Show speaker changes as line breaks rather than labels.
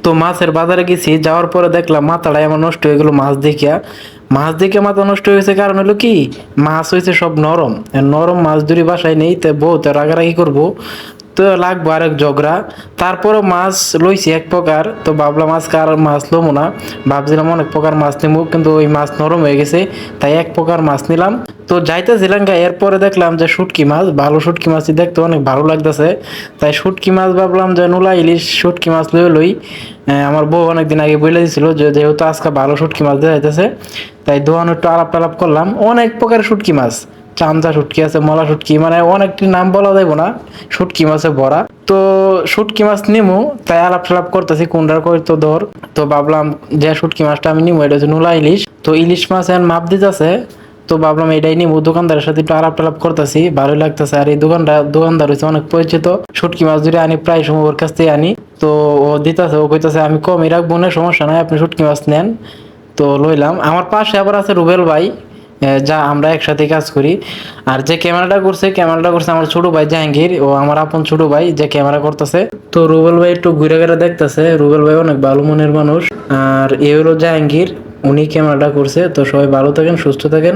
তো মাছের বাজারে গেছি, যাওয়ার পরে দেখলাম মাথাটাই আমার নষ্ট হয়ে গেল মাছ দেখে মাথা নষ্ট হয়েছে। কারণ হলো কি, মাছ হয়েছে সব নরম, আর নরম মাছ ধরি বাসায় নেই, তো বউ তো রাগারাগি করবো, তো লাগবো আরেক ঝগড়া। তারপরও মাছ লইছি এক প্রকার, তো ভাবলাম আজকে আর মাছ লমো না। ভাবছিলাম অনেক প্রকার মাছ নিবো, কিন্তু ওই মাছ নরম হয়ে গেছে, তাই এক প্রকার মাছ নিলাম। তো যাইতেছিলাম গা, এরপরে দেখলাম যে শুটকি মাছ, ভালো শুটকি মাছই দেখতে অনেক ভালো লাগতেছে। তাই শুটকি মাছ ভাবলাম যে নোলা ইলিশ শুটকি মাছ লই। আমার বউ অনেকদিন আগে বলে দিছিল যে যেহেতু আজকে ভালো শুটকি মাছ দেওয়া যাইতেছে, তাই দোকানে একটু আলাপ টালাপ করলাম। অনেক প্রকারের শুটকি মাছ, চামচা শুটকি আছে, মলা শুটকি, মানে অনেকটি নাম বলা যাবে না, শুটকি মাছে ভরা। তো শুটকি মাছ নিমু, তাই আলাপ টালাপ করতেছি কোনটার কই তো দর। তো ভাবলাম যে শুটকি মাছটা আমি নিমু এটা হচ্ছে নোলা ইলিশ। তো ইলিশ মাছ এখন মাপ দিতেছে, তো ভাবলাম এটাই নিবো। দোকানদারের সাথে একটু আলাপ টালাপ করতেছি, ভালোই লাগতেছে। আর এই দোকানদার হচ্ছে অনেক পরিচিত, শুটকি মাছ ধরে আনি প্রায় সময় ওর কাছ থেকে আনি। তো ও দিতেছে, ও কইতাছে আমি কমই রাখবো না, সমস্যা নাই, আপনি শুটকি মাছ নেন। তো লইলাম। আমার পাশে আবার আছে রুবেল ভাই, যা আমরা একসাথে কাজ করি। আর যে ক্যামেরাটা করছে আমার ছোট ভাই জাহাঙ্গীর, ও আমার আপন ছোট ভাই যে ক্যামেরা করতেছে। তো রুবেল ভাই একটু ঘুরে ঘুরে দেখতেছে, রুবেল ভাই অনেক ভালো মনের মানুষ। আর এ হলো জাহাঙ্গীর, উনি ক্যামেরাটা করছে। তো সবাই ভালো থাকেন, সুস্থ থাকেন।